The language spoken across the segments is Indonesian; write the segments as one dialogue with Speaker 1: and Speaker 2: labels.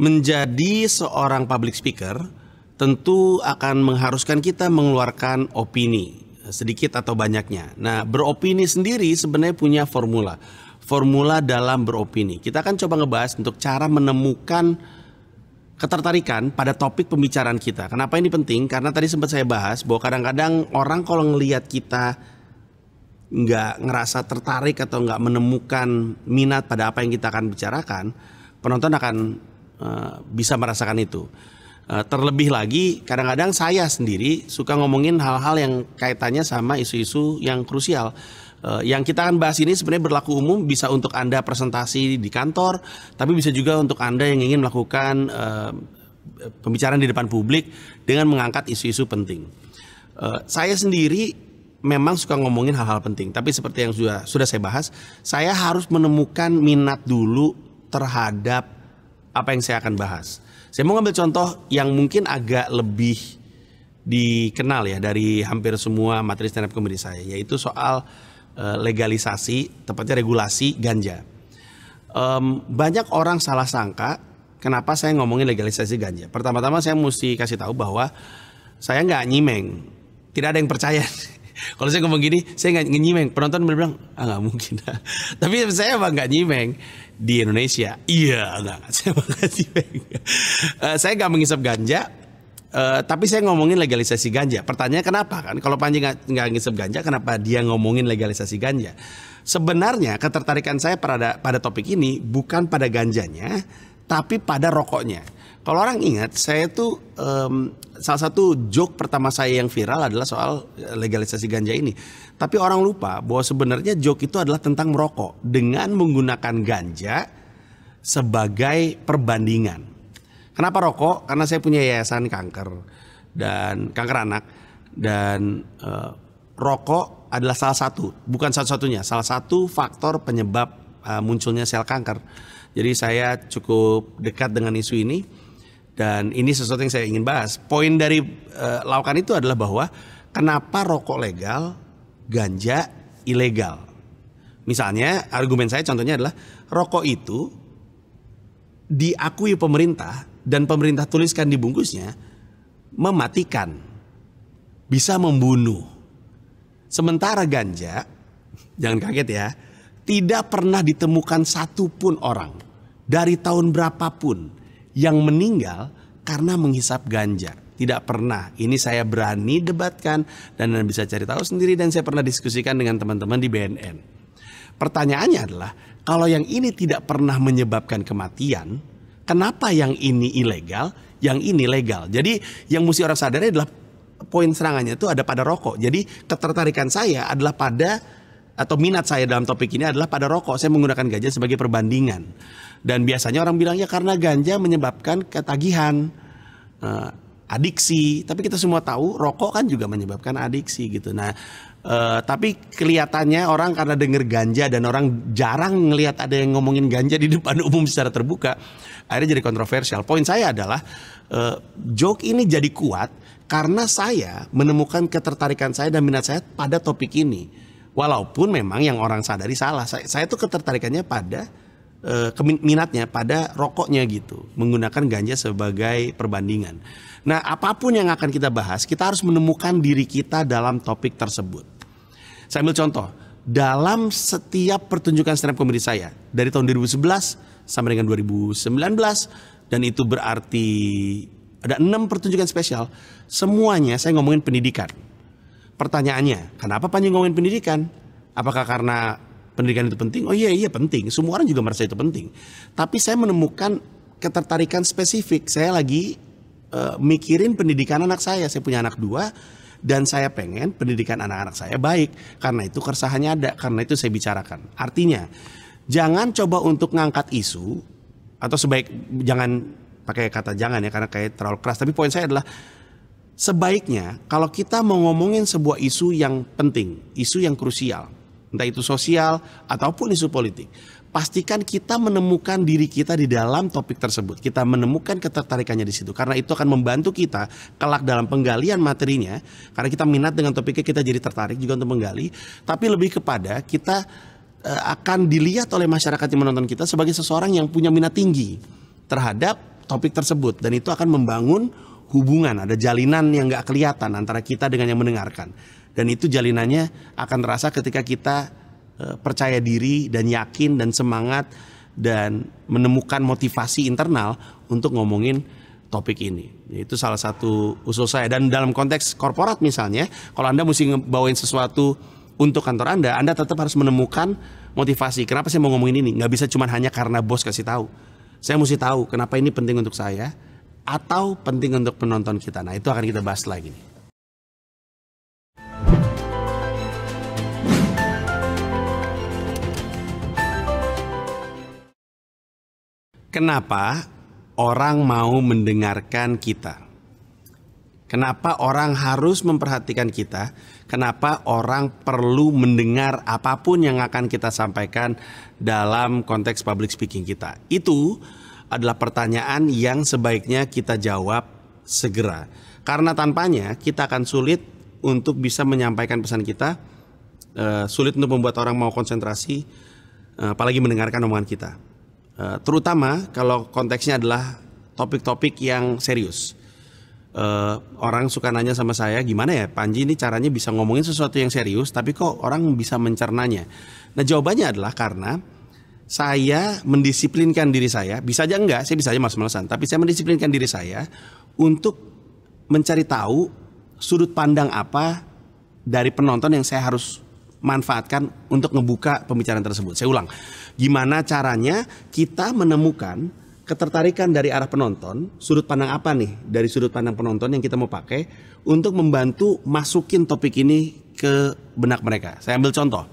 Speaker 1: Menjadi seorang public speaker tentu akan mengharuskan kita mengeluarkan opini, sedikit atau banyaknya. Nah, beropini sendiri sebenarnya punya formula. Formula dalam beropini. Kita akan coba ngebahas untuk cara menemukan ketertarikan pada topik pembicaraan kita. Kenapa ini penting? Karena tadi sempat saya bahas bahwa kadang-kadang orang kalau ngelihat kita nggak ngerasa tertarik atau nggak menemukan minat pada apa yang kita akan bicarakan, penonton akan bisa merasakan itu. Terlebih lagi kadang-kadang saya sendiri suka ngomongin hal-hal yang kaitannya sama isu-isu yang krusial. Yang kita akan bahas ini sebenarnya berlaku umum, bisa untuk Anda presentasi di kantor, tapi bisa juga untuk Anda yang ingin melakukan pembicaraan di depan publik dengan mengangkat isu-isu penting. Saya sendiri memang suka ngomongin hal-hal penting, tapi seperti yang sudah saya bahas, saya harus menemukan minat dulu terhadap apa yang saya akan bahas. Saya mau ngambil contoh yang mungkin agak lebih dikenal ya dari hampir semua materi stand up comedy saya, yaitu soal legalisasi, tepatnya regulasi ganja. Banyak orang salah sangka kenapa saya ngomongin legalisasi ganja. Pertama-tama saya mesti kasih tahu bahwa saya nggak nyimeng, tidak ada yang percaya. Kalau saya ngomong gini, saya nggak nyimeng. Penonton bilang, nggak mungkin. Tapi saya emang nggak nyimeng di Indonesia. Iya, nggak. Saya nggak nyimeng. Saya nggak menghisap ganja, tapi saya ngomongin legalisasi ganja. Pertanyaannya kenapa kan? Kalau Panji nggak ngisap ganja, kenapa dia ngomongin legalisasi ganja? Sebenarnya ketertarikan saya pada topik ini bukan pada ganjanya, tapi pada rokoknya. Kalau orang ingat, saya tuh salah satu joke pertama saya yang viral adalah soal legalisasi ganja ini. Tapi orang lupa bahwa sebenarnya joke itu adalah tentang merokok dengan menggunakan ganja sebagai perbandingan. Kenapa rokok? Karena saya punya yayasan kanker dan kanker anak, dan rokok adalah salah satu, bukan satu-satunya, salah satu faktor penyebab munculnya sel kanker. Jadi saya cukup dekat dengan isu ini. Dan ini sesuatu yang saya ingin bahas. Poin dari lawakan itu adalah bahwa kenapa rokok legal, ganja ilegal. Misalnya argumen saya contohnya adalah rokok itu diakui pemerintah dan pemerintah tuliskan di bungkusnya mematikan, bisa membunuh. Sementara ganja, jangan kaget ya, tidak pernah ditemukan satupun orang dari tahun berapapun yang meninggal karena menghisap ganja. Tidak pernah. Ini saya berani debatkan dan Anda bisa cari tahu sendiri, dan saya pernah diskusikan dengan teman-teman di BNN. Pertanyaannya adalah, kalau yang ini tidak pernah menyebabkan kematian, kenapa yang ini ilegal, yang ini legal? Jadi yang mesti orang sadari adalah poin serangannya itu ada pada rokok. Jadi ketertarikan saya adalah pada, atau minat saya dalam topik ini adalah pada rokok. Saya menggunakan ganja sebagai perbandingan. Dan biasanya orang bilang ya karena ganja menyebabkan ketagihan, adiksi. Tapi kita semua tahu rokok kan juga menyebabkan adiksi gitu. Nah, tapi kelihatannya orang karena denger ganja dan orang jarang ngelihat ada yang ngomongin ganja di depan umum secara terbuka, akhirnya jadi kontroversial. Poin saya adalah joke ini jadi kuat karena saya menemukan ketertarikan saya dan minat saya pada topik ini. Walaupun memang yang orang sadari salah. Saya tuh ketertarikannya pada minatnya pada rokoknya gitu, menggunakan ganja sebagai perbandingan. Nah, apapun yang akan kita bahas, kita harus menemukan diri kita dalam topik tersebut. Saya ambil contoh, dalam setiap pertunjukan stand up comedy saya dari tahun 2011 sampai dengan 2019, dan itu berarti ada 6 pertunjukan spesial, semuanya saya ngomongin pendidikan. Pertanyaannya, kenapa Panji ngomongin pendidikan? Apakah karena pendidikan itu penting? Oh iya penting. Semua orang juga merasa itu penting. Tapi saya menemukan ketertarikan spesifik. Saya lagi mikirin pendidikan anak saya. Saya punya anak 2 dan saya pengen pendidikan anak-anak saya baik. Karena itu keresahannya ada. Karena itu saya bicarakan. Artinya jangan coba untuk ngangkat isu, atau jangan pakai kata jangan ya karena kayak terlalu keras. Tapi poin saya adalah sebaiknya kalau kita mau ngomongin sebuah isu yang penting, isu yang krusial, entah itu sosial ataupun isu politik, pastikan kita menemukan diri kita di dalam topik tersebut. Kita menemukan ketertarikannya di situ, karena itu akan membantu kita kelak dalam penggalian materinya. Karena kita minat dengan topiknya, kita jadi tertarik juga untuk menggali. Tapi lebih kepada kita akan dilihat oleh masyarakat yang menonton kita sebagai seseorang yang punya minat tinggi terhadap topik tersebut, dan itu akan membangun hubungan, ada jalinan yang nggak kelihatan antara kita dengan yang mendengarkan, dan itu jalinannya akan terasa ketika kita percaya diri dan yakin dan semangat dan menemukan motivasi internal untuk ngomongin topik ini. Itu salah satu usul saya. Dan dalam konteks korporat misalnya, kalau Anda mesti ngebawain sesuatu untuk kantor Anda tetap harus menemukan motivasi. Kenapa saya mau ngomongin ini? Nggak bisa cuma hanya karena bos kasih tahu. Saya mesti tahu kenapa ini penting untuk saya atau penting untuk penonton kita. Nah, itu akan kita bahas lagi nih. Kenapa orang mau mendengarkan kita? Kenapa orang harus memperhatikan kita? Kenapa orang perlu mendengar apapun yang akan kita sampaikan dalam konteks public speaking kita? Itu adalah pertanyaan yang sebaiknya kita jawab segera. Karena tanpanya kita akan sulit untuk bisa menyampaikan pesan kita, sulit untuk membuat orang mau konsentrasi, apalagi mendengarkan omongan kita. Terutama kalau konteksnya adalah topik-topik yang serius. Orang suka nanya sama saya, gimana ya Panji ini caranya bisa ngomongin sesuatu yang serius tapi kok orang bisa mencernanya. Nah, jawabannya adalah karena saya mendisiplinkan diri saya. Bisa aja enggak, saya bisa aja males-malesan, tapi saya mendisiplinkan diri saya untuk mencari tahu sudut pandang apa dari penonton yang saya harus manfaatkan untuk ngebuka pembicaraan tersebut. Saya ulang, gimana caranya kita menemukan ketertarikan dari arah penonton, sudut pandang apa nih dari sudut pandang penonton yang kita mau pakai untuk membantu masukin topik ini ke benak mereka. Saya ambil contoh.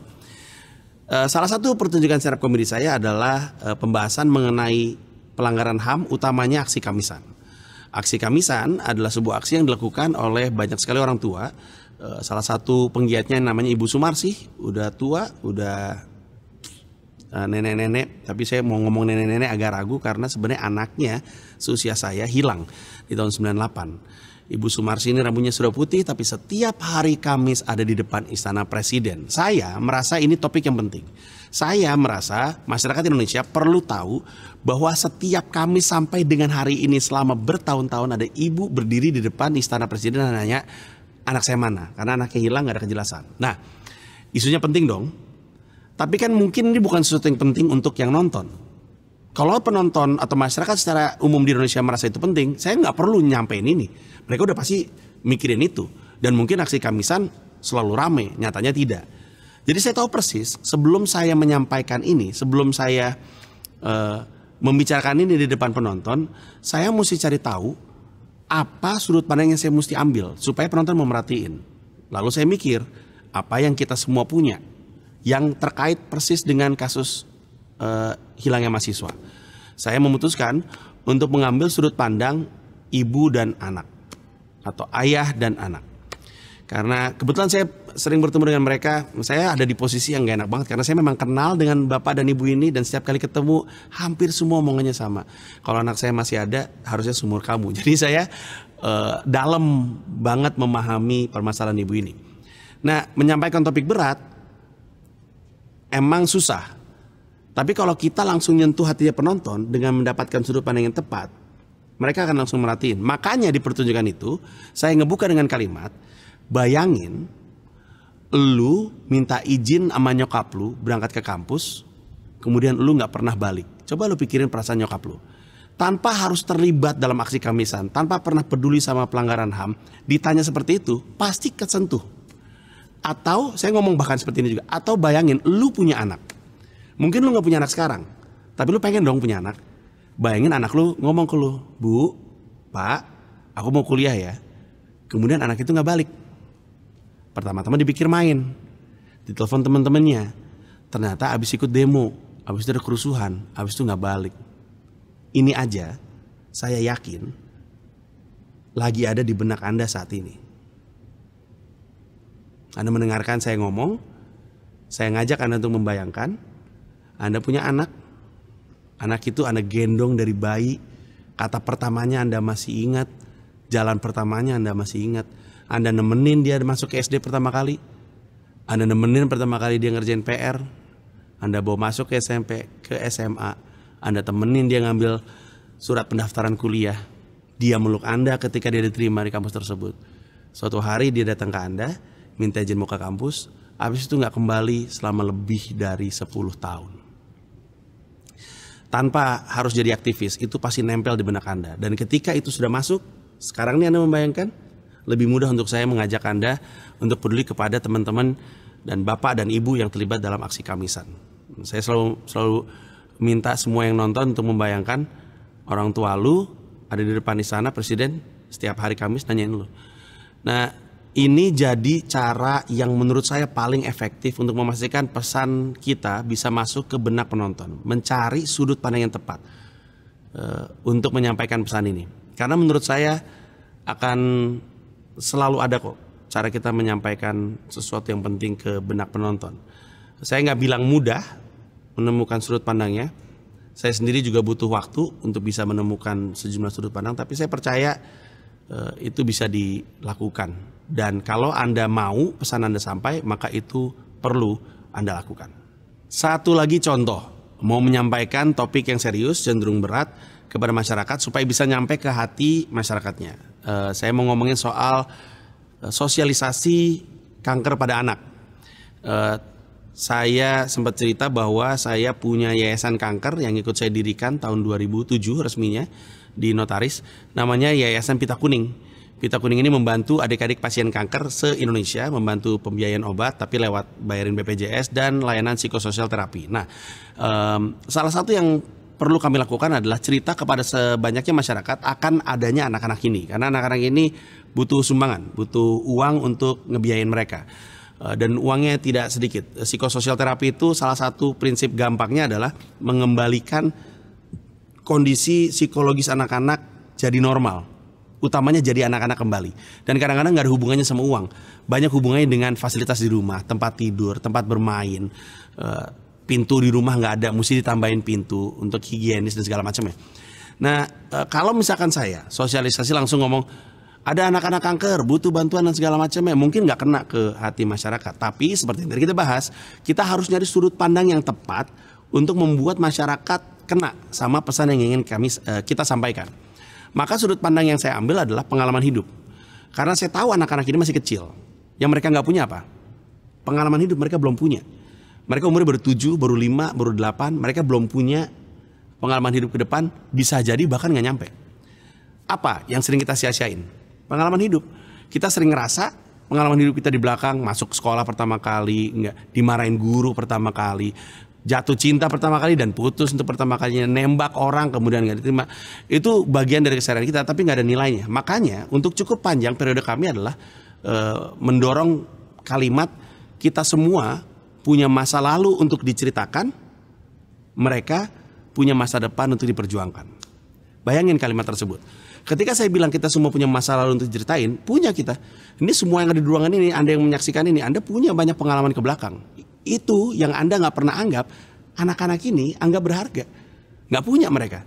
Speaker 1: Salah satu pertunjukan stand up comedy saya adalah pembahasan mengenai pelanggaran HAM, utamanya aksi Kamisan. Aksi Kamisan adalah sebuah aksi yang dilakukan oleh banyak sekali orang tua. Salah satu penggiatnya namanya Ibu Sumarsih, udah tua, udah nenek-nenek, tapi saya mau ngomong nenek-nenek agak ragu karena sebenarnya anaknya seusia saya hilang di tahun 98. Ibu Sumarsih ini rambutnya sudah putih, tapi setiap hari Kamis ada di depan Istana Presiden. Saya merasa ini topik yang penting. Saya merasa masyarakat Indonesia perlu tahu bahwa setiap Kamis sampai dengan hari ini selama bertahun-tahun ada ibu berdiri di depan Istana Presiden dan nanya, anak saya mana? Karena anaknya hilang, gak ada kejelasan. Nah, isunya penting dong. Tapi kan mungkin ini bukan sesuatu yang penting untuk yang nonton. Kalau penonton atau masyarakat secara umum di Indonesia merasa itu penting, saya nggak perlu nyampein ini. Mereka udah pasti mikirin itu. Dan mungkin aksi Kamisan selalu rame, nyatanya tidak. Jadi saya tahu persis sebelum saya menyampaikan ini, sebelum saya membicarakan ini di depan penonton, saya mesti cari tahu apa sudut pandang yang saya mesti ambil supaya penonton mau merhatiin. Lalu saya mikir, apa yang kita semua punya yang terkait persis dengan kasus hilangnya mahasiswa. Saya memutuskan untuk mengambil sudut pandang ibu dan anak atau ayah dan anak. Karena kebetulan saya sering bertemu dengan mereka, saya ada di posisi yang gak enak banget karena saya memang kenal dengan bapak dan ibu ini dan setiap kali ketemu hampir semua omongannya sama. Kalau anak saya masih ada, harusnya seumur kamu. Jadi saya dalam banget memahami permasalahan ibu ini. Nah, menyampaikan topik berat emang susah. Tapi kalau kita langsung nyentuh hatinya penonton dengan mendapatkan sudut pandang yang tepat, mereka akan langsung merhatiin. Makanya di pertunjukan itu saya ngebuka dengan kalimat, bayangin lu minta izin sama nyokap lu berangkat ke kampus, kemudian lu gak pernah balik. Coba lu pikirin perasaan nyokap lu. Tanpa harus terlibat dalam aksi Kamisan, tanpa pernah peduli sama pelanggaran HAM, ditanya seperti itu, pasti kesentuh. Atau saya ngomong bahkan seperti ini juga, atau bayangin lu punya anak. Mungkin lu gak punya anak sekarang, tapi lu pengen dong punya anak. Bayangin anak lu ngomong ke lu, Bu, Pak, aku mau kuliah ya. Kemudian anak itu gak balik. Pertama-tama dipikir main, ditelepon teman-temannya. Ternyata abis ikut demo, abis itu ada kerusuhan, abis itu gak balik. Ini aja saya yakin lagi ada di benak Anda saat ini. Anda mendengarkan saya ngomong, saya ngajak Anda untuk membayangkan Anda punya anak. Anak itu Anda gendong dari bayi. Kata pertamanya Anda masih ingat, jalan pertamanya Anda masih ingat. Anda nemenin dia masuk ke SD pertama kali. Anda nemenin pertama kali dia ngerjain PR. Anda bawa masuk ke SMP, ke SMA. Anda temenin dia ngambil surat pendaftaran kuliah, dia meluk Anda ketika dia diterima di kampus tersebut. Suatu hari dia datang ke Anda, minta izin mau ke kampus, habis itu nggak kembali selama lebih dari 10 tahun. Tanpa harus jadi aktivis, itu pasti nempel di benak Anda. Dan ketika itu sudah masuk, sekarang ini Anda membayangkan, lebih mudah untuk saya mengajak Anda untuk peduli kepada teman-teman dan bapak dan ibu yang terlibat dalam aksi Kamisan. Saya selalu minta semua yang nonton untuk membayangkan orang tua lu ada di depan istana presiden setiap hari Kamis nanyain lu. Nah, ini jadi cara yang menurut saya paling efektif untuk memastikan pesan kita bisa masuk ke benak penonton, mencari sudut pandang yang tepat untuk menyampaikan pesan ini. Karena menurut saya akan selalu ada kok cara kita menyampaikan sesuatu yang penting ke benak penonton. Saya nggak bilang mudah menemukan sudut pandangnya. Saya sendiri juga butuh waktu untuk bisa menemukan sejumlah sudut pandang, tapi saya percaya itu bisa dilakukan. Dan kalau Anda mau pesan Anda sampai, maka itu perlu Anda lakukan. Satu lagi contoh, mau menyampaikan topik yang serius, cenderung berat kepada masyarakat supaya bisa nyampe ke hati masyarakatnya. Saya mau ngomongin soal sosialisasi kanker pada anak. Saya sempat cerita bahwa saya punya yayasan kanker yang ikut saya dirikan tahun 2007 resminya di Notaris, namanya Yayasan Pita Kuning. Pita Kuning ini membantu adik-adik pasien kanker se-Indonesia, membantu pembiayaan obat tapi lewat bayarin BPJS dan layanan psikososial terapi. Nah, salah satu yang perlu kami lakukan adalah cerita kepada sebanyaknya masyarakat akan adanya anak-anak ini. Karena anak-anak ini butuh sumbangan, butuh uang untuk ngebiayain mereka. Dan uangnya tidak sedikit. Psikososial terapi itu salah satu prinsip gampangnya adalah mengembalikan kondisi psikologis anak-anak jadi normal. Utamanya jadi anak-anak kembali. Dan kadang-kadang nggak ada hubungannya sama uang. Banyak hubungannya dengan fasilitas di rumah, tempat tidur, tempat bermain, pintu di rumah nggak ada, mesti ditambahin pintu untuk higienis dan segala macamnya. Nah, kalau misalkan saya sosialisasi langsung ngomong, ada anak-anak kanker, butuh bantuan dan segala macamnya, mungkin nggak kena ke hati masyarakat. Tapi seperti yang tadi kita bahas, kita harus nyari sudut pandang yang tepat untuk membuat masyarakat kena sama pesan yang ingin kita sampaikan. Maka sudut pandang yang saya ambil adalah pengalaman hidup. Karena saya tahu anak-anak ini masih kecil. Yang mereka nggak punya apa? Pengalaman hidup mereka belum punya. Mereka umurnya baru 7, baru 5, baru 8. Mereka belum punya pengalaman hidup ke depan. Bisa jadi bahkan nggak nyampe. Apa yang sering kita sia-siain? Pengalaman hidup. Kita sering ngerasa pengalaman hidup kita di belakang, masuk sekolah pertama kali, nggak dimarahin guru pertama kali, jatuh cinta pertama kali dan putus untuk pertama kalinya, nembak orang kemudian nggak diterima. Itu bagian dari keseharian kita, tapi nggak ada nilainya. Makanya untuk cukup panjang periode kami adalah mendorong kalimat kita semua punya masa lalu untuk diceritakan, mereka punya masa depan untuk diperjuangkan. Bayangin kalimat tersebut. Ketika saya bilang kita semua punya masa lalu untuk diceritain, punya kita. Ini semua yang ada di ruangan ini, Anda yang menyaksikan ini, Anda punya banyak pengalaman ke belakang. Itu yang Anda nggak pernah anggap, anak-anak ini anggap berharga. Nggak punya mereka.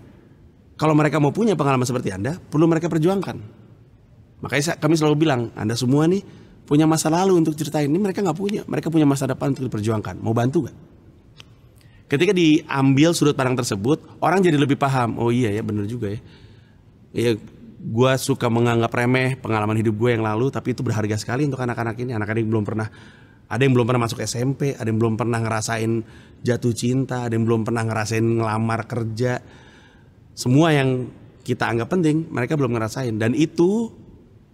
Speaker 1: Kalau mereka mau punya pengalaman seperti Anda, perlu mereka perjuangkan. Makanya kami selalu bilang, Anda semua nih punya masa lalu untuk ceritain. Ini mereka nggak punya. Mereka punya masa depan untuk diperjuangkan. Mau bantu nggak? Ketika diambil sudut pandang tersebut, orang jadi lebih paham. Oh iya ya, benar juga ya. Ya, gue suka menganggap remeh pengalaman hidup gue yang lalu, tapi itu berharga sekali untuk anak-anak ini. Anak-anak yang belum pernah, ada yang belum pernah masuk SMP, ada yang belum pernah ngerasain jatuh cinta, ada yang belum pernah ngerasain ngelamar kerja. Semua yang kita anggap penting, mereka belum ngerasain. Dan itu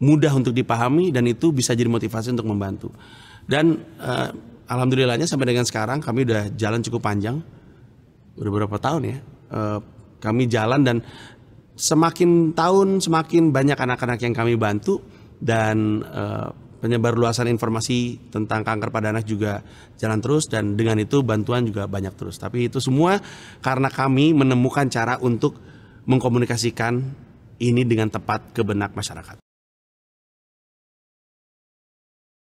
Speaker 1: mudah untuk dipahami dan itu bisa jadi motivasi untuk membantu. Dan alhamdulillahnya sampai dengan sekarang kami udah jalan cukup panjang, udah beberapa tahun ya. Kami jalan dan semakin tahun semakin banyak anak-anak yang kami bantu dan penyebar luasan informasi tentang kanker pada anak juga jalan terus dan dengan itu bantuan juga banyak terus. Tapi itu semua karena kami menemukan cara untuk mengkomunikasikan ini dengan tepat ke benak masyarakat.